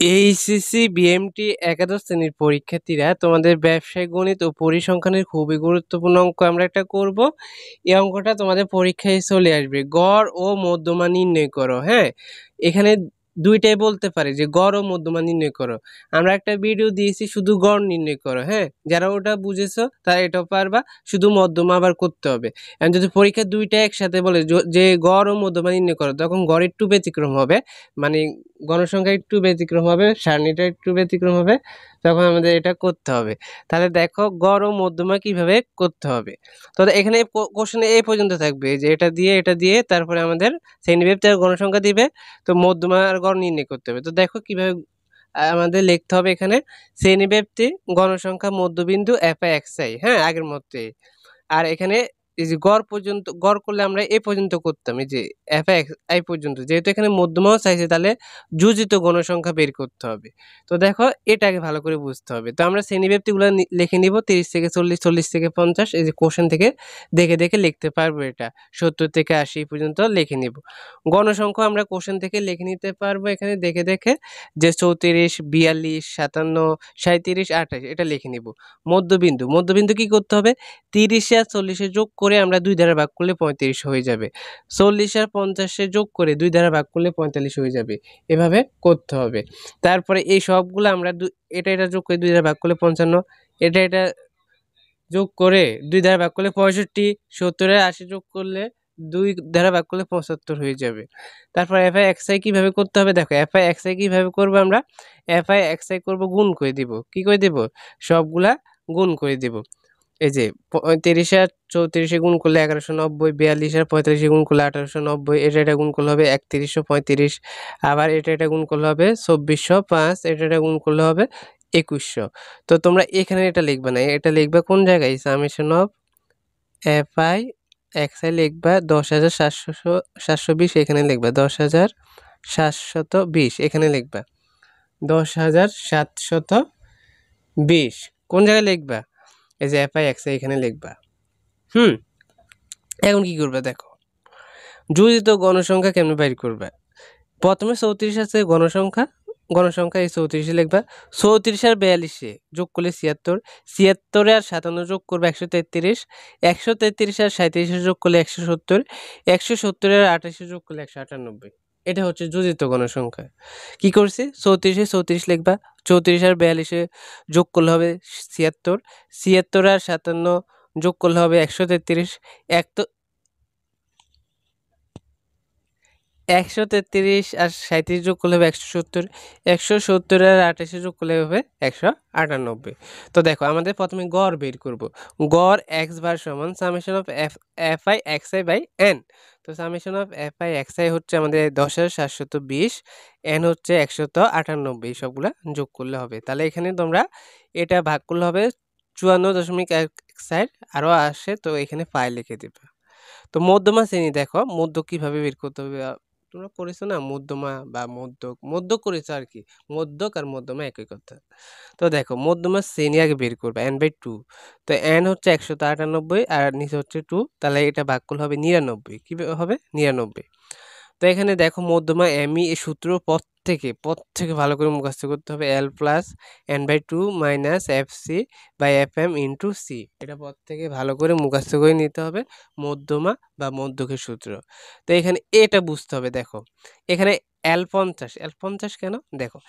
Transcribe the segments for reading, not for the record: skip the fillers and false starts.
HSC BMT একাদশ শ্রেণীর পরীক্ষার্থীরা তোমাদের ব্যবসায় গণিত ও পরিসংখ্যানের খুবই গুরুত্বপূর্ণ অঙ্ক আমরা একটা করব। এই অঙ্কটা তোমাদের পরীক্ষায় চলে আসবে। গড় ও মধ্যমা নির্ণয় করো। হ্যাঁ, এখানে দুইটাই বলতে পারে যে গড় ও মধ্যমা নির্ণয় করো। আমরা একটা ভিডিও দিয়েছি শুধু গড় নির্ণয় করো। হ্যাঁ, যারা ওটা বুঝেছো তারা এটাও পারবা, শুধু মধ্যমা আবার করতে হবে। এখন যদি পরীক্ষা দুইটা একসাথে বলে যে গড় ও মধ্যমা নির্ণয় করো, তখন গড় একটু ব্যতিক্রম হবে, মানে গণসংখ্যা একটু ব্যতিক্রম হবে, সারণীটা একটু ব্যতিক্রম হবে, তখন আমাদের এটা করতে হবে। তাহলে দেখো গড় ও মধ্যমা কিভাবে করতে হবে। তো এখানে কোশ্চেনে এই পর্যন্ত থাকবে যে এটা দিয়ে তারপরে আমাদের শ্রেণীব্যাপ্তি আর গণসংখ্যা দিবে, তো মধ্যমা আর গড় নির্ণয় করতে হবে। তো দেখো কিভাবে আমাদের লিখতে হবে। এখানে শ্রেণীব্যাপ্তি, গণসংখ্যা, মধ্যবিন্দু, এফআই এক্সআই, হ্যাঁ আগের মতোই। আর এখানে এই যে গড় পর্যন্ত, গড় করলে আমরা এ পর্যন্ত করতাম, এই যে এফ এক্স আই পর্যন্ত। যেহেতু এখানে মধ্যমাও চাইছে, তাহলে যোজিত গণসংখ্যা বের করতে হবে। তো দেখো এটাকে ভালো করে বুঝতে হবে। তো আমরা শ্রেণীব্যাপ্তিগুলো লিখে নিব 30 থেকে 40, 40 থেকে 50, এই যে কোশ্চেন থেকে দেখে দেখে লিখতে পারবো। এটা 70 থেকে 80 পর্যন্ত লিখে নিব। গণসংখ্যা আমরা কোশ্চেন থেকে লিখে নিতে পারবো এখানে দেখে দেখে, যে 34, 42, 57, 37, 28 এটা লিখে নিব। মধ্যবিন্দু, মধ্যবিন্দু কি করতে হবে, 30 আর 40 যোগ করে আমরা 2 দ্বারা ভাগ করলে 35 হয়ে যাবে। 40 আর 50 যোগ করে 2 দ্বারা ভাগ করলে 45 হয়ে যাবে। এভাবে করতে হবে। তারপরে এই সবগুলো আমরা এটা যোগ করে 2 দ্বারা ভাগ করলে 55, এটা যোগ করে 2 দ্বারা ভাগ করলে 65, 70 আর 80 যোগ করলে 2 দ্বারা ভাগ করলে 75 হয়ে যাবে। তারপর এফআই এক্সআই কিভাবে করতে হবে, দেখো এফআই এক্সআই কিভাবে করবো আমরা, এফআই এক্সআই করব গুণ করে দিব। কি করে দিব, সবগুলা গুণ করে দিব। এই যে 35 আর 34 গুণ করলে 1190, 42 আর 45 গুণ করলে 1890, এটা গুণ করলে হবে 3135, আবার এটা গুণ করলে হবে 2405, এটা গুণ করলে হবে 2100। তো তোমরা এখানে এটা লিখবে না, এটা লিখবে কোন জায়গায়, সামেশন অফ এফআই এক্সআই লিখবা 10,720, এখানে লিখবা 10,720, এখানে লিখবা 10,720। কোন জায়গায় লিখবা, এই যে এফআই এক্সআই এখানে লিখবা। এখন কি করবে দেখো, যোজিত গণসংখ্যা কেমনে বাইর করবে। প্রথমে 34 আছে গণসংখ্যা, গণসংখ্যা এই 34 লিখবা। 34 আর 42 যোগ করলে 76, 76 আর 57 যোগ করবে 133, 133 আর 37 যোগ করলে 170, 170 আর 28 যোগ করলে 198। এটা হচ্ছে যোজিত গণসংখ্যা। কি করছি, 34 34 লিখবা, 34 আর 42 যোগ করলে হবে 76, 76 আর 57 যোগ করলে হবে 133, 133 আর 37 যোগ করলে হবে 170, 170 আর 28 যোগ করলে হবে 198। তো দেখো আমাদের প্রথমে গড় বের করব। গড় এক্স বার সমান summation of F I X I by N. তো summation of F I X I হচ্ছে আমাদের 10,720, এন হচ্ছে 198, সবগুলা যোগ করলে হবে। তাহলে এখানে তোমরা এটা ভাগ করলে হবে 54.14, আরও আসে, তো এখানে পাই লিখে দিবে। তো মধ্যমা শ্রেণী দেখো, মধ্য কিভাবে বের করতে হবে, তোমরা করেছো না, মধ্যমা বা মধ্যক করেছো আর কি, মধ্যক আর মধ্যমা একই কথা। তো দেখো মধ্যমা শ্রেণী আগে বের করবে n/2। তো n হচ্ছে 198 আর নিচে হচ্ছে 2, তাহলে এটা ভাগ করলে হবে 99। কি হবে, 99। তো এখানে দেখো মধ্যমা এমই এই সূত্র পদ থেকে ভালো করে মুখস্থ করতে হবে, l plus n/2 minus F C by F M into C. এটা পদ থেকে ভালো করে মুখস্থ করে নিতে হবে, মধ্যমা বা মধ্যকের সূত্র। তো এখানে এটা বুঝতে হবে। দেখো এখানে L50 কেন, দেখো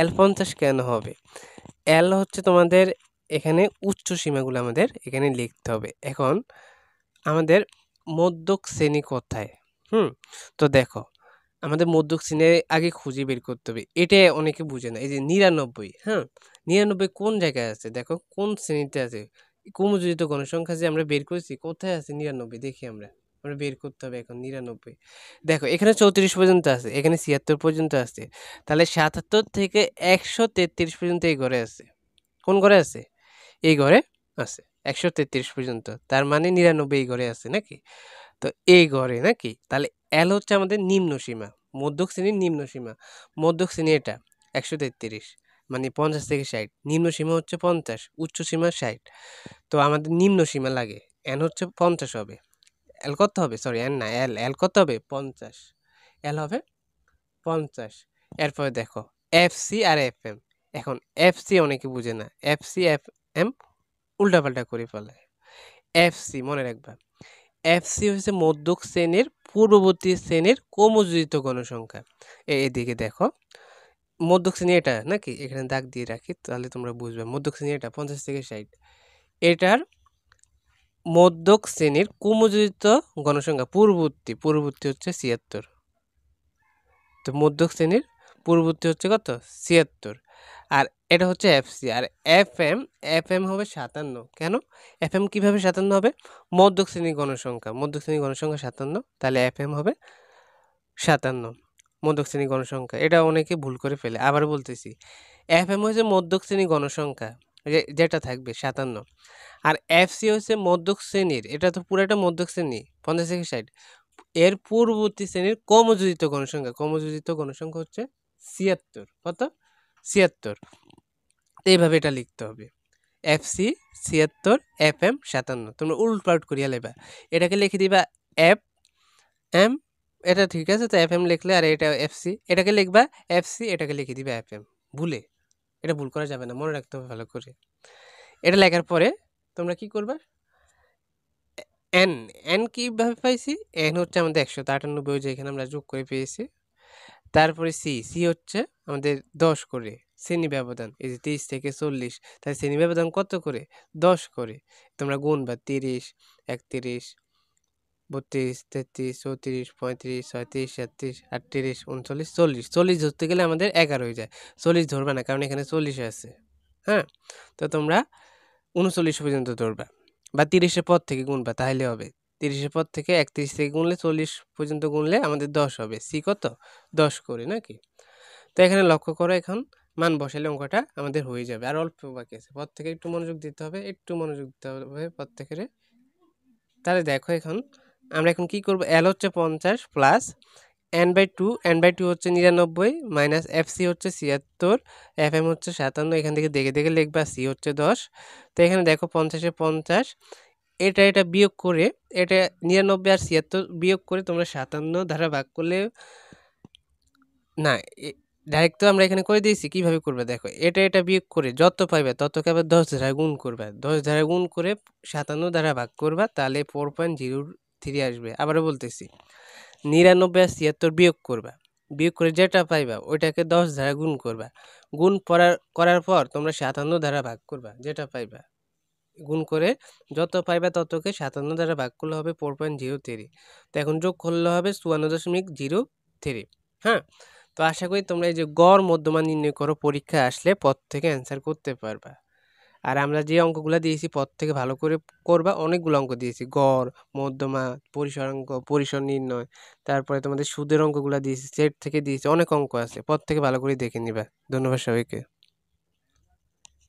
L50 কেন হবে, L হচ্ছে তোমাদের এখানে উচ্চ সীমাগুলো আমাদের এখানে লিখতে হবে। এখন আমাদের মধ্যক শ্রেণী কোথায়, তো দেখো আমাদের মধ্যক শ্রেণী আগে খুঁজে বের করতে হবে। এটা অনেকে বুঝে না, এই যে 99, 99 কোন জায়গায় আছে, দেখো কোন শ্রেণীতে আছে, ক্রমযোজিত গণসংখ্যা যে আমরা বের করেছি, কোথায় আছে 99, দেখি আমরা বের করতে হবে এখন 99। দেখো এখানে 34 পর্যন্ত আছে, এখানে 76 পর্যন্ত আছে, তাহলে 77 থেকে 133 পর্যন্ত এই ঘরে আছে। কোন ঘরে আছে, এই ঘরে আছে 133 পর্যন্ত, তার মানে 99 এই ঘরে আছে নাকি, তো এই ঘরে নাকি। তাহলে এল হচ্ছে আমাদের নিম্ন সীমা, মধ্যক শ্রেণীর নিম্ন সীমা। মধ্যক শ্রেণী এটা 133, মানে 50 থেকে 60, নিম্ন সীমা হচ্ছে 50, উচ্চ সীমা 60। তো আমাদের নিম্ন সীমা লাগে, এন হচ্ছে 50 হবে, এল কত হবে, সরি এন না, এল কত হবে 50, এল হবে 50। এরপরে দেখো এফসি আর এফএম। এখন এফসি অনেকে বুঝে না, এফসি এফএম উল্টাপাল্টা করে ফেলে। এফসি মনে রাখবা, এফসি হচ্ছে মধ্যক শ্রেণীর পূর্ববর্তী শ্রেণীর ক্রমযোজিত গণসংখ্যা। এদিকে দেখো, মধ্যক শ্রেণী এটা নাকি, এখানে দাগ দিয়ে রাখি তাহলে তোমরা বুঝবে। মধ্যক শ্রেণী এটা 50 থেকে 60, এটার মধ্যক শ্রেণীর ক্রমযোজিত গণসংখ্যা পূর্ববর্তী হচ্ছে 76। তো মধ্যক শ্রেণীর পূর্ববর্তী হচ্ছে কত, 76। আর এটা হচ্ছে এফসি। আর এফএম হবে 57। কেন এফএম কিভাবে 57 হবে, মধ্যক শ্রেণীর গণসংখ্যা, মধ্যক শ্রেণীর গণসংখ্যা 57, তাহলে এফএম হবে 57 মধ্যক শ্রেণীর গণসংখ্যা। এটা অনেকে ভুল করে ফেলে। আবার বলতেছি, এফএম হচ্ছে মধ্যক শ্রেণীর গণসংখ্যা, যেটা থাকবে 57। আর এফসি হচ্ছে মধ্যক শ্রেণীর, এটা তো পুরোটা মধ্যক শ্রেণী 50 থেকে 60, এর পূর্ববর্তী শ্রেণীর ক্রমযোজিত গণসংখ্যা, ক্রমযোজিত গণসংখ্যা হচ্ছে 76। কত, 76। তো এইভাবে এটা লিখতে হবে, এফসি 76, এফএম 57। তোমরা উল্টপাল্ট করিয়া লেবা, এটাকে লিখে দিবা এফ এম, এটা ঠিক আছে। তো এফএম লিখলে, আর এটা এফসি, এটাকে লিখবা এফসি, এটাকে লিখে দিবা এফএম। ভুলে, এটা ভুল করা যাবে না, মনে রাখতে হবে ভালো করে। এটা লেখার পরে তোমরা কি করবা, এন, এন কিভাবে পাইছি, এন হচ্ছে আমাদের 198, যেখানে আমরা যোগ করে পেয়েছি। তারপরে সি, সি হচ্ছে আমাদের 10 করে শ্রেণী ব্যবধান, এই যে 30 থেকে 40, তাই শ্রেণী ব্যবধান কত করে, 10 করে। তোমরা গুনবা 30, 31, 32, 33, 34, 35, 36, 37, 38, 39, 40। 40 ধরতে গেলে আমাদের 11 হয়ে যায়। 40 ধরবা না, কারণ এখানে 40 আছে। হ্যাঁ, তো তোমরা 39 পর্যন্ত ধরবা, বা 30-এর পর থেকে গুনবা, তাহলে হবে। 30-এর পর থেকে 31 থেকে গুনলে 40 পর্যন্ত গুনলে আমাদের 10 হবে। সি কত, 10 করে নাকি। তো এখানে লক্ষ্য করো, এখন মান বসালে অঙ্কটা আমাদের হয়ে যাবে। আর অল্প বাকি আছে, পর থেকে একটু মনোযোগ দিতে হবে, একটু মনোযোগ দিতে হবে প্রত্যেকের। তাহলে দেখো, আমরা এখন কি করব, এল হচ্ছে 50 প্লাস n/2, n/2 হচ্ছে 99 মাইনাস এফসি হচ্ছে 76, এফএম হচ্ছে 57। এখান থেকে দেখে দেখে লিখবা, সি হচ্ছে 10। তো এখানে দেখো 50-এ 50, এটা বিয়োগ করে, এটা 99 আর 76 বিয়োগ করে তোমরা 57 দ্বারা ভাগ করলে, না ডাইরেক্ট তো আমরা এখানে করে দিয়েছি। কিভাবে করবে দেখো, এটা বিয়োগ করে যত পাইবে ততকে আবার 10 দ্বারা গুণ করবে, 10 দ্বারা গুণ করে 57 দ্বারা ভাগ করবা, তাহলে 4.03 আসবে। আবারও বলতেছি, 99 আর 76 বিয়োগ করবা, বিয়োগ করে যেটা পাইবা ওইটাকে 10 দ্বারা গুণ করবা, গুণ করার পর তোমরা 57 দ্বারা ভাগ করবা, যেটা পাইবা গুণ করে যত পাইবা ততকে 57 দ্বারা ভাগ করলে হবে 4.03। তো এখন যোগ করলে হবে 54.03। হ্যাঁ, তো আশা করি তোমরা এই যে গড় মধ্যমান নির্ণয় করো, পরীক্ষা আসলে পদ থেকে অ্যান্সার করতে পারবা। আর আমরা যে অঙ্কগুলো দিয়েছি পদ থেকে ভালো করে করবা, অনেকগুলো অঙ্ক দিয়েছি, গড়, মধ্যমা, পরিসর অঙ্ক, পরিসর নির্ণয়, তারপরে তোমাদের সুদের অঙ্কগুলো দিয়েছি, সেট থেকে দিয়েছি, অনেক অঙ্ক আছে, পদ থেকে ভালো করে দেখে নিবা। ধন্যবাদ সবাইকে।